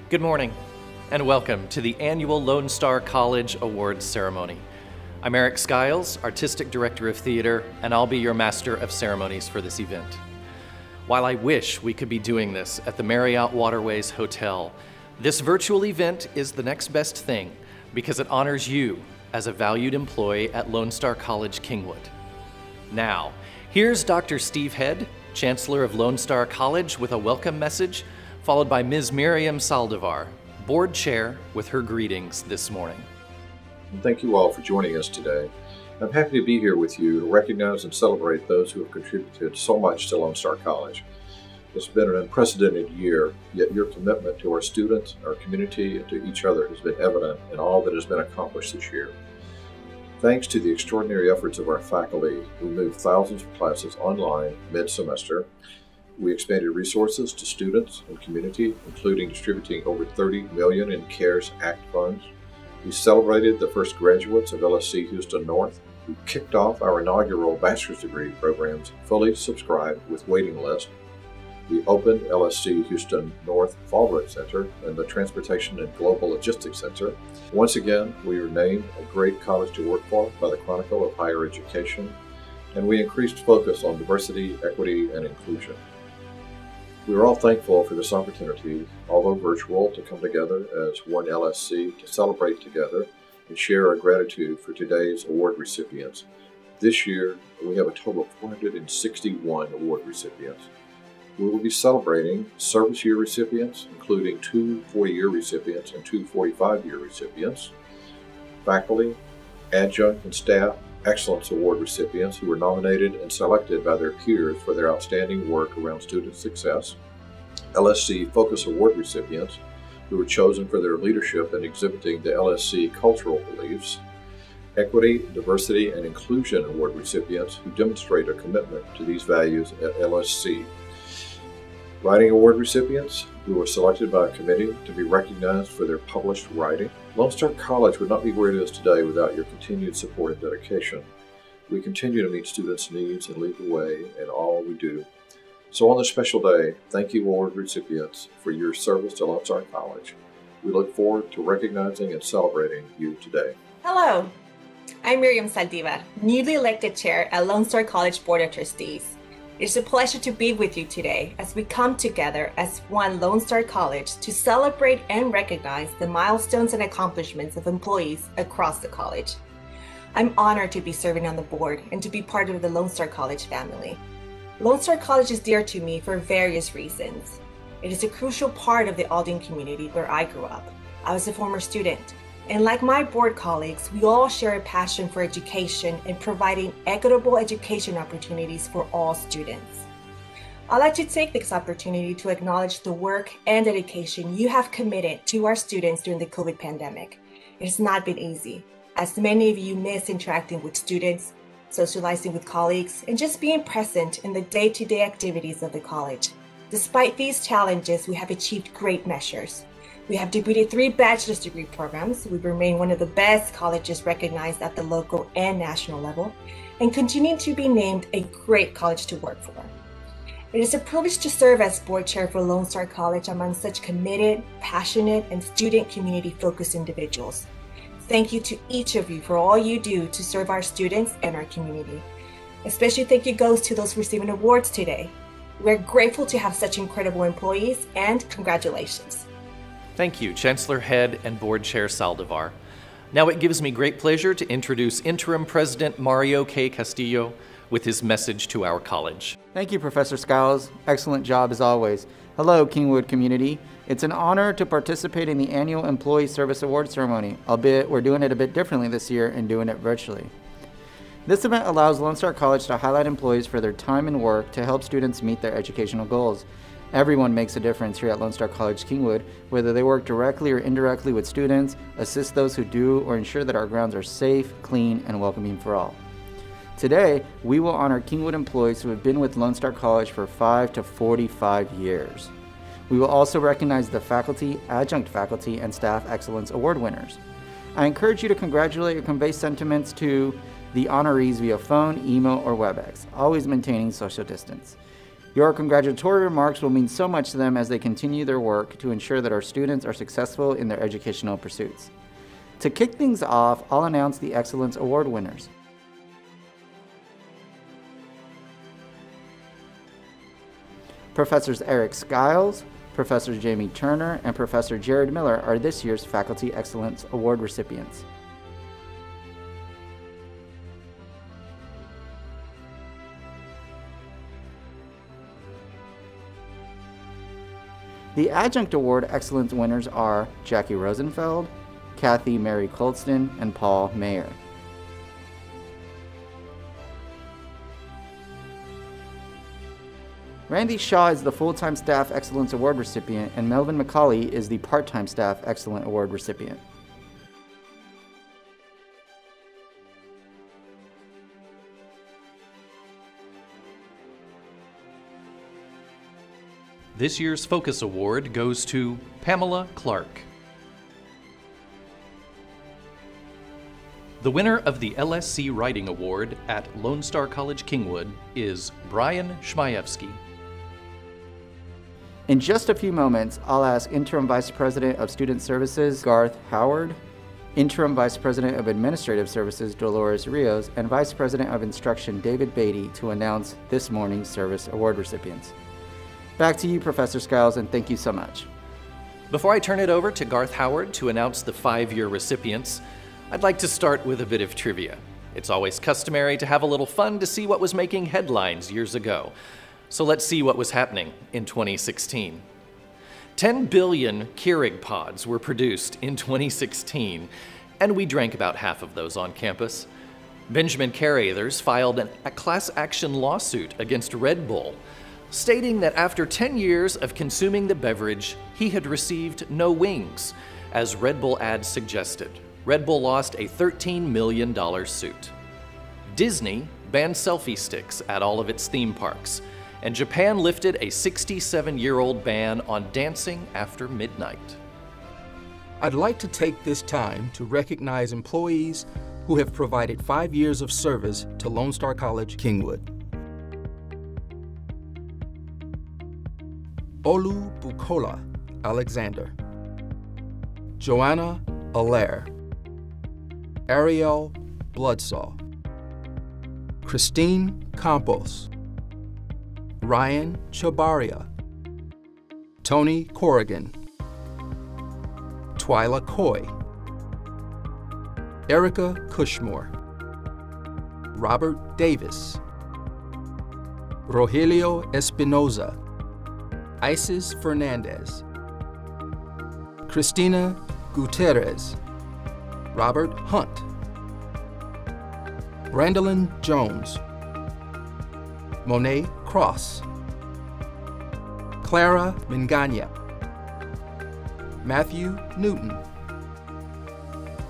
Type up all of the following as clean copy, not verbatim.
Good morning, and welcome to the annual Lone Star College Awards ceremony. I'm Eric Skiles, Artistic Director of Theater, and I'll be your Master of Ceremonies for this event. While I wish we could be doing this at the Marriott Waterways Hotel, this virtual event is the next best thing because it honors you as a valued employee at Lone Star College-Kingwood. Now, here's Dr. Steve Head, Chancellor of Lone Star College, with a welcome message, followed by Ms. Miriam Saldivar, Board Chair, with her greetings this morning. Thank you all for joining us today. I'm happy to be here with you to recognize and celebrate those who have contributed so much to Lone Star College. It's been an unprecedented year, yet your commitment to our students, our community, and to each other has been evident in all that has been accomplished this year. Thanks to the extraordinary efforts of our faculty, we moved thousands of classes online mid-semester. We expanded resources to students and community, including distributing over $30 million in CARES Act funds. We celebrated the first graduates of LSC Houston North. We kicked off our inaugural bachelor's degree programs, fully subscribed with waiting list. We opened LSC Houston North Fallbrook Center and the Transportation and Global Logistics Center. Once again, we were named a great college to work for by the Chronicle of Higher Education, and we increased focus on diversity, equity, and inclusion. We are all thankful for this opportunity, although virtual, to come together as one LSC to celebrate together and share our gratitude for today's award recipients. This year, we have a total of 461 award recipients. We will be celebrating service year recipients, including 2 40-year recipients and 2 45-year recipients, faculty, adjunct, and staff Excellence Award recipients who were nominated and selected by their peers for their outstanding work around student success, LSC Focus Award recipients who were chosen for their leadership in exhibiting the LSC cultural beliefs, Equity, Diversity, and Inclusion Award recipients who demonstrate a commitment to these values at LSC, Writing Award recipients who were selected by a committee to be recognized for their published writing. Lone Star College would not be where it is today without your continued support and dedication. We continue to meet students' needs and lead the way in all we do. So on this special day, thank you award recipients for your service to Lone Star College. We look forward to recognizing and celebrating you today. Hello, I'm Miriam Saldivar, newly elected chair at Lone Star College Board of Trustees. It's a pleasure to be with you today as we come together as one Lone Star College to celebrate and recognize the milestones and accomplishments of employees across the college. I'm honored to be serving on the board and to be part of the Lone Star College family. Lone Star College is dear to me for various reasons. It is a crucial part of the Aldine community where I grew up. I was a former student. And like my board colleagues, we all share a passion for education and providing equitable education opportunities for all students. I'd like to take this opportunity to acknowledge the work and dedication you have committed to our students during the COVID pandemic. It has not been easy, as many of you miss interacting with students, socializing with colleagues, and just being present in the day-to-day activities of the college. Despite these challenges, we have achieved great measures. We have debuted 3 bachelor's degree programs. We remain one of the best colleges recognized at the local and national level, and continue to be named a great college to work for. It is a privilege to serve as board chair for Lone Star College among such committed, passionate, and student community-focused individuals. Thank you to each of you for all you do to serve our students and our community. Especially thank you goes to those receiving awards today. We're grateful to have such incredible employees, and congratulations. Thank you, Chancellor Head and Board Chair Saldivar. Now it gives me great pleasure to introduce Interim President Mario K. Castillo with his message to our college. Thank you, Professor Skiles. Excellent job as always. Hello, Kingwood community. It's an honor to participate in the annual Employee Service Award ceremony, albeit we're doing it a bit differently this year and doing it virtually. This event allows Lone Star College to highlight employees for their time and work to help students meet their educational goals. Everyone makes a difference here at Lone Star College-Kingwood, whether they work directly or indirectly with students, assist those who do, or ensure that our grounds are safe, clean, and welcoming for all. Today, we will honor Kingwood employees who have been with Lone Star College for 5 to 45 years. We will also recognize the faculty, adjunct faculty, and staff excellence award winners. I encourage you to congratulate or convey sentiments to the honorees via phone, email, or WebEx, always maintaining social distance. Your congratulatory remarks will mean so much to them as they continue their work to ensure that our students are successful in their educational pursuits. To kick things off, I'll announce the Excellence Award winners. Professors Eric Skiles, Professor Jamie Turner, and Professor Jared Miller are this year's Faculty Excellence Award recipients. The Adjunct Award Excellence winners are Jackie Rosenfeld, Kathy Mary Colston, and Paul Mayer. Randy Shaw is the Full-Time Staff Excellence Award recipient, and Melvin McCauley is the Part-Time Staff Excellence Award recipient. This year's Focus Award goes to Pamela Clark. The winner of the LSC Writing Award at Lone Star College-Kingwood is Brian Schmajewski. In just a few moments, I'll ask Interim Vice President of Student Services, Garth Howard, Interim Vice President of Administrative Services, Dolores Rios, and Vice President of Instruction, David Beatty, to announce this morning's service award recipients. Back to you, Professor Skiles, and thank you so much. Before I turn it over to Garth Howard to announce the 5-year recipients, I'd like to start with a bit of trivia. It's always customary to have a little fun to see what was making headlines years ago. So let's see what was happening in 2016. 10 billion Keurig pods were produced in 2016, and we drank about half of those on campus. Benjamin Carruthers filed a class action lawsuit against Red Bull, stating that after 10 years of consuming the beverage, he had received no wings, as Red Bull ads suggested. Red Bull lost a $13 million suit. Disney banned selfie sticks at all of its theme parks, and Japan lifted a 67-year-old ban on dancing after midnight. I'd like to take this time to recognize employees who have provided 5 years of service to Lone Star College-Kingwood. Olu Bukola Alexander, Joanna Allaire, Ariel Bloodsaw, Christine Campos, Ryan Chabaria, Tony Corrigan, Twyla Coy, Erica Cushmore, Robert Davis, Rogelio Espinoza, Isis Fernandez, Christina Gutierrez, Robert Hunt, Randallyn Jones, Monet Cross, Clara Mingana, Matthew Newton,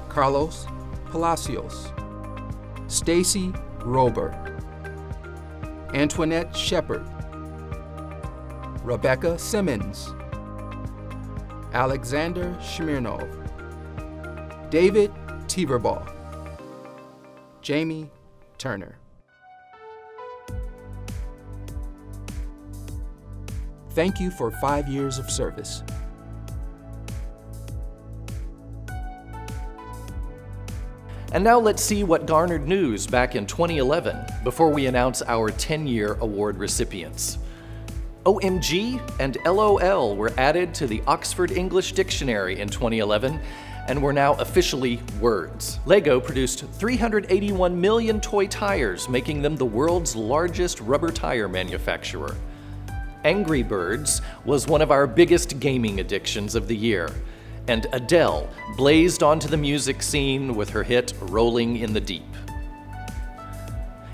Carlos Palacios, Stacy Rober, Antoinette Shepard, Rebecca Simmons, Alexander Smirnov, David Teverball, Jamie Turner. Thank you for 5 years of service. And now let's see what garnered news back in 2011 before we announce our 10-year award recipients. OMG and LOL were added to the Oxford English Dictionary in 2011 and were now officially words. Lego produced 381 million toy tires, making them the world's largest rubber tire manufacturer. Angry Birds was one of our biggest gaming addictions of the year, and Adele blazed onto the music scene with her hit Rolling in the Deep.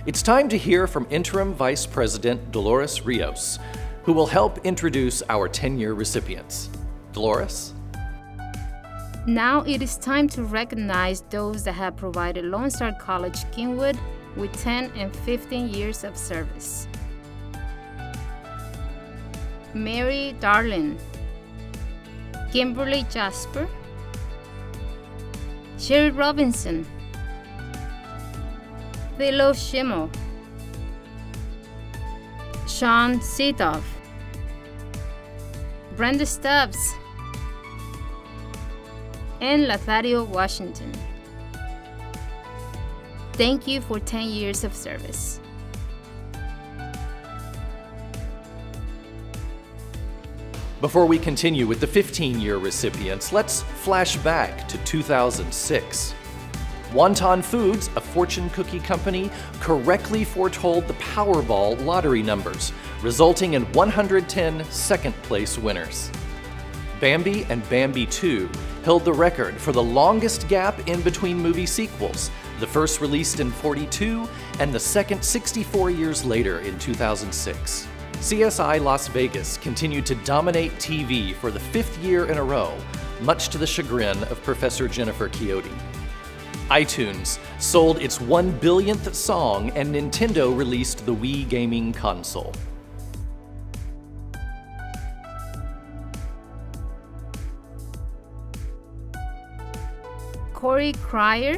It's time to hear from Interim Vice President Dolores Rios, who will help introduce our 10-year recipients. Dolores? Now it is time to recognize those that have provided Lone Star College-Kingwood with 10 and 15 years of service. Mary Darlin, Kimberly Jasper, Sherry Robinson, Philo Schimmel, Sean Sitoff, Brenda Stubbs, and Lothario Washington. Thank you for 10 years of service. Before we continue with the 15-year recipients, let's flash back to 2006. Wonton Foods, a fortune cookie company, correctly foretold the Powerball lottery numbers, resulting in 110 second-place winners. Bambi and Bambi 2 held the record for the longest gap in between movie sequels, the first released in 42 and the second 64 years later in 2006. CSI Las Vegas continued to dominate TV for the 5th year in a row, much to the chagrin of Professor Jennifer Quixote. iTunes sold its 1 billionth song, and Nintendo released the Wii gaming console. Corey Cryer,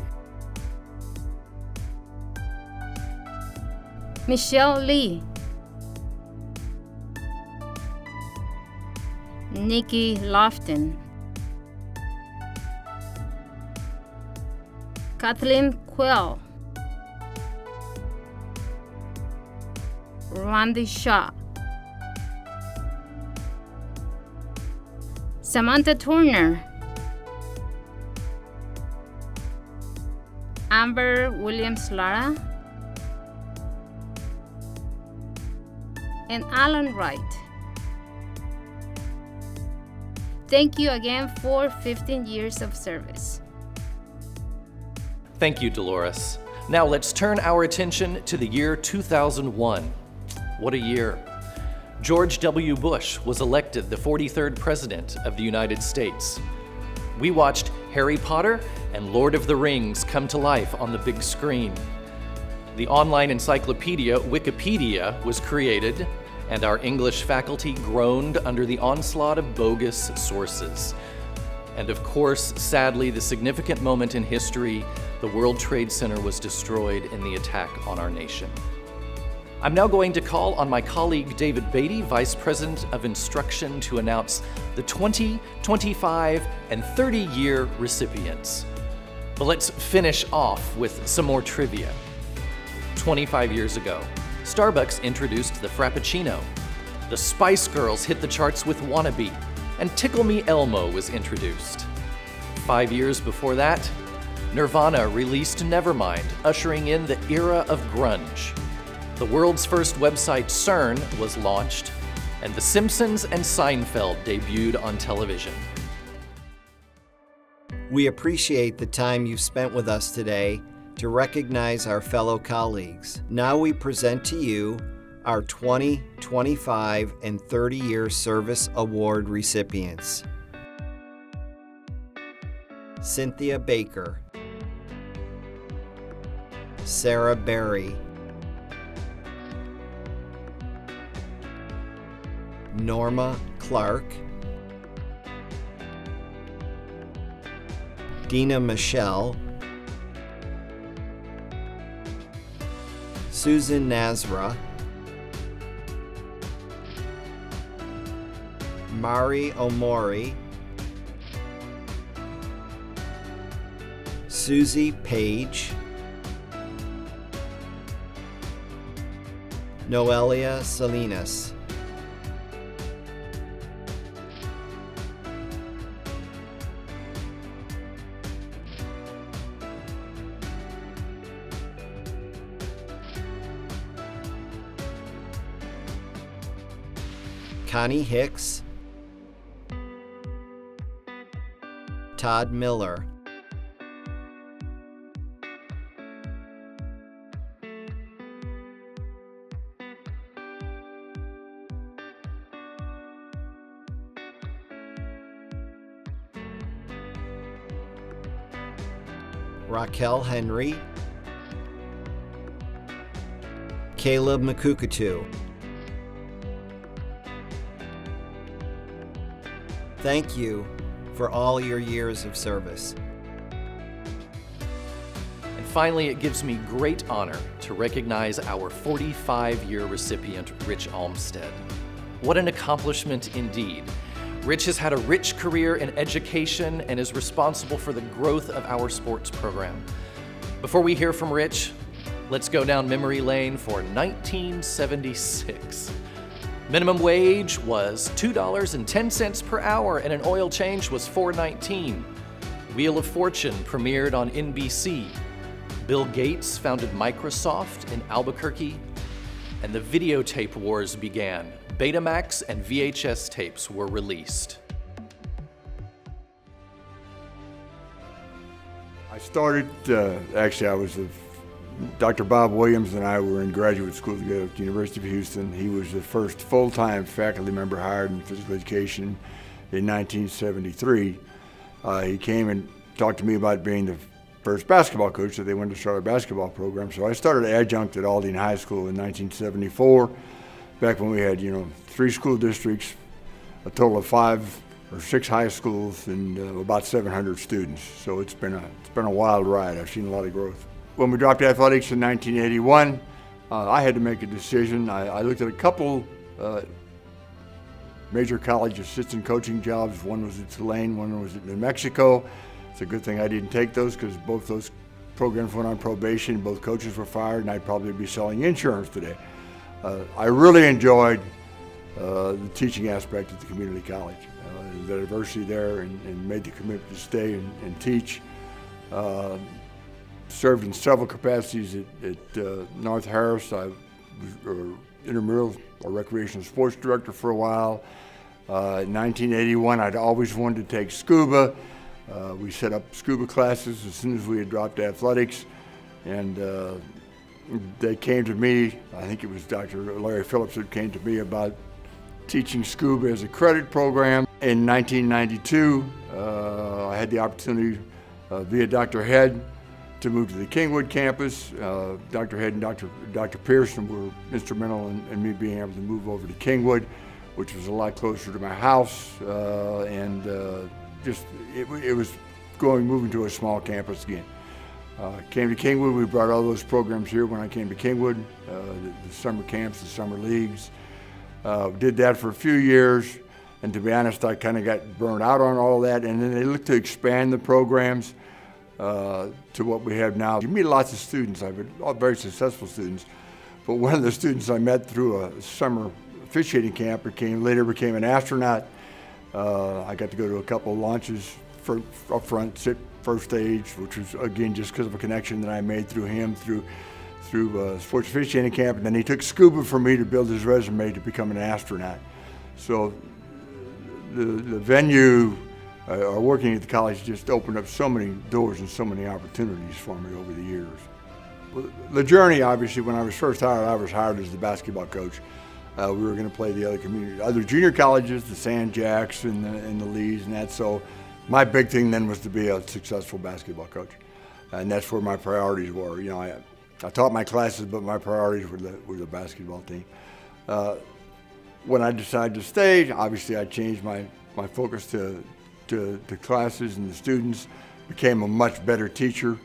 Michelle Lee, Nikki Lofton, Kathleen Quill, Randy Shaw, Samantha Turner, Amber Williams-Lara, and Alan Wright. Thank you again for 15 years of service. Thank you, Dolores. Now let's turn our attention to the year 2001. What a year. George W. Bush was elected the 43rd President of the United States. We watched Harry Potter and Lord of the Rings come to life on the big screen. The online encyclopedia Wikipedia was created, and our English faculty groaned under the onslaught of bogus sources. And of course, sadly, the significant moment in history, the World Trade Center was destroyed in the attack on our nation. I'm now going to call on my colleague David Beatty, Vice President of Instruction, to announce the 20, 25, and 30-year recipients. But let's finish off with some more trivia. 25 years ago, Starbucks introduced the Frappuccino. The Spice Girls hit the charts with Wannabe, and Tickle Me Elmo was introduced. 5 years before that, Nirvana released Nevermind, ushering in the era of grunge. The world's first website, CERN, was launched, and The Simpsons and Seinfeld debuted on television. We appreciate the time you've spent with us today to recognize our fellow colleagues. Now we present to you our 20, 25, and 30-year service award recipients. Cynthia Baker, Sarah Berry, Norma Clark, Dina Michelle, Susan Nazra, Mari Omori, Susie Page, Noelia Salinas, Connie Hicks, Todd Miller, Raquel Henry, Caleb Makukatu. Thank you for all your years of service. And finally, it gives me great honor to recognize our 45-year recipient, Rich Olmstead. What an accomplishment indeed. Rich has had a rich career in education and is responsible for the growth of our sports program. Before we hear from Rich, let's go down memory lane for 1976. Minimum wage was $2.10 per hour and an oil change was $4.19. Wheel of Fortune premiered on NBC. Bill Gates founded Microsoft in Albuquerque, and the videotape wars began. Betamax and VHS tapes were released. I started, Dr. Bob Williams and I were in graduate school together at the University of Houston. He was the first full-time faculty member hired in physical education in 1973. He came and talked to me about being the first basketball coach, so they wanted to start a basketball program. So I started adjunct at Aldine High School in 1974, back when we had, 3 school districts, a total of 5 or 6 high schools, and about 700 students. So it's been a wild ride. I've seen a lot of growth. When we dropped athletics in 1981, I had to make a decision. I looked at a couple major college assistant coaching jobs. One was at Tulane, one was at New Mexico. It's a good thing I didn't take those, because both those programs went on probation, both coaches were fired, and I'd probably be selling insurance today. I really enjoyed the teaching aspect at the community college. The diversity there, and made the commitment to stay and teach. Served in several capacities at North Harris. I was intramural or recreational sports director for a while. In 1981, I'd always wanted to take scuba. We set up scuba classes as soon as we had dropped athletics, and they came to me. I think it was Dr. Larry Phillips who came to me about teaching scuba as a credit program. In 1992, I had the opportunity via Dr. Head to move to the Kingwood campus. Dr. Head and Dr. Pearson were instrumental in me being able to move over to Kingwood, which was a lot closer to my house, and it was moving to a small campus again. Came to Kingwood. We brought all those programs here when I came to Kingwood, the summer camps, the summer leagues. Did that for a few years, and to be honest, I kind of got burned out on all that, and then they looked to expand the programs to what we have now. You meet lots of students. I've been all very successful students, but one of the students I met through a summer officiating camp later became an astronaut. I got to go to a couple of launches up front, sit first stage, which was, again, just because of a connection that I made through him, through sports officiating camp, and then he took scuba for me to build his resume to become an astronaut. So the venue, or working at the college, just opened up so many doors and so many opportunities for me over the years. The journey, obviously, when I was first hired, I was hired as the basketball coach. We were going to play the other junior colleges, the San Jacks and the Lees and that. So my big thing then was to be a successful basketball coach, and that's where my priorities were. I taught my classes, but my priorities were the basketball team. When I decided to stay, obviously I changed my focus to classes and the students, became a much better teacher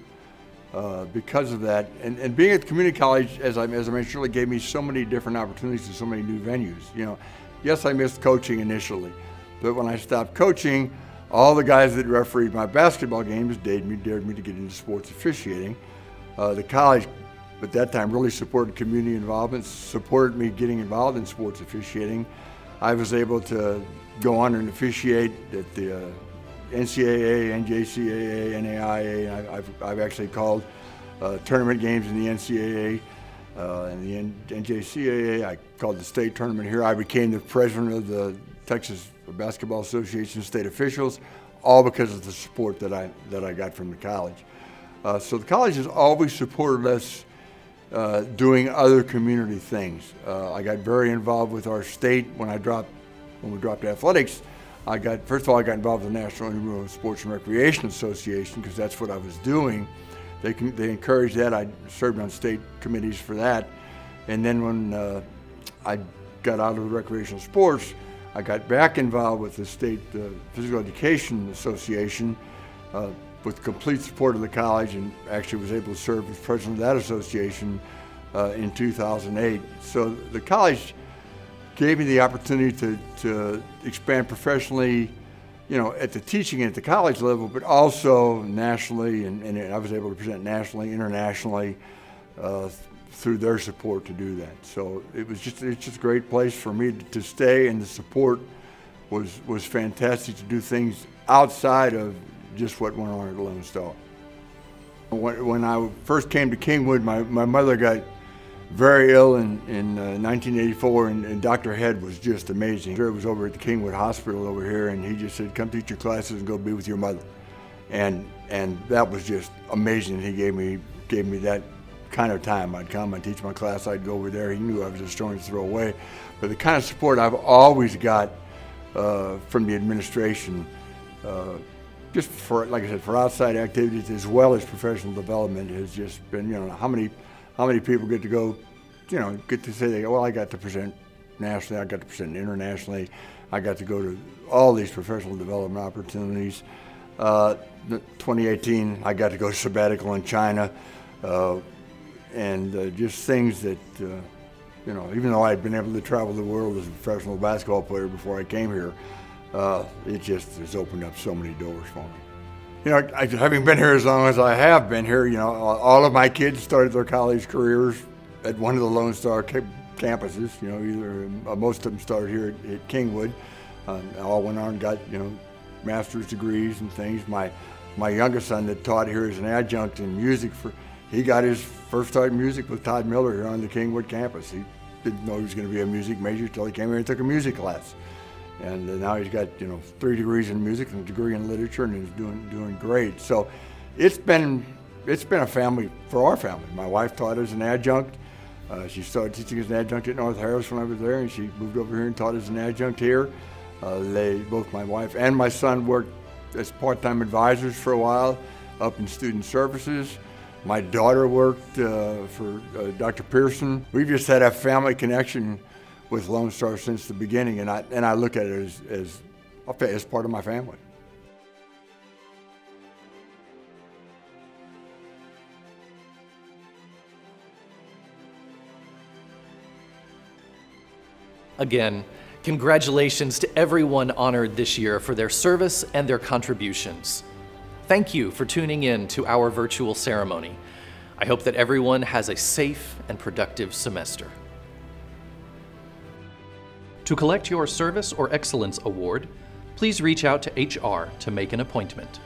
because of that. And being at the community college, as I mentioned, really gave me so many different opportunities and so many new venues. Yes, I missed coaching initially, but when I stopped coaching, all the guys that refereed my basketball games dared me to get into sports officiating. The college at that time really supported community involvement, supported me getting involved in sports officiating. I was able to go on and officiate at the NCAA, NJCAA, NAIA. I've actually called tournament games in the NCAA and the NJCAA. I called the state tournament here. I became the president of the Texas Basketball Association state officials, all because of the support that I got from the college. So the college has always supported us doing other community things. I got very involved with our state when we dropped athletics. First of all, I got involved with the National Intramural Sports and Recreation Association because that's what I was doing. They encouraged that. I served on state committees for that. And then when I got out of recreational sports, I got back involved with the State Physical Education Association. with complete support of the college, and actually was able to serve as president of that association in 2008. So the college gave me the opportunity to expand professionally, you know, at the teaching and at the college level, but also nationally, and I was able to present nationally, internationally, through their support to do that. So it's just a great place for me to stay, and the support was fantastic to do things outside of just what went on at Lone Star. When I first came to Kingwood, my mother got very ill in 1984, and Dr. Head was just amazing. He was over at the Kingwood Hospital over here, and he just said, come teach your classes and go be with your mother. And that was just amazing. He gave me that kind of time. I'd come, I'd teach my class, I'd go over there. He knew I was a stone to throw away. But the kind of support I've always got from the administration, just for, like I said, for outside activities as well as professional development, has just been, you know, how many people get to go, you know, get to say, well, I got to present nationally, I got to present internationally, I got to go to all these professional development opportunities. 2018, I got to go sabbatical in China, and just things that, you know, even though I'd been able to travel the world as a professional basketball player before I came here, it just has opened up so many doors for me. You know, having been here as long as I have been here, you know, all of my kids started their college careers at one of the Lone Star campuses. You know, either most of them started here at Kingwood. All went on and got, you know, master's degrees and things. My youngest son that taught here as an adjunct in music, he got his first start in music with Todd Miller here on the Kingwood campus. He didn't know he was going to be a music major until he came here and took a music class. And now he's got, you know, 3 degrees in music and a degree in literature, and he's doing great. So it's been a family, for our family. My wife taught as an adjunct. She started teaching as an adjunct at North Harris when I was there, and she moved over here and taught as an adjunct here. Both my wife and my son worked as part-time advisors for a while up in student services. My daughter worked for Dr. Pearson. We've just had a family connection with Lone Star since the beginning, and I look at it as part of my family. Again, congratulations to everyone honored this year for their service and their contributions. Thank you for tuning in to our virtual ceremony. I hope that everyone has a safe and productive semester. To collect your Service or Excellence Award, please reach out to HR to make an appointment.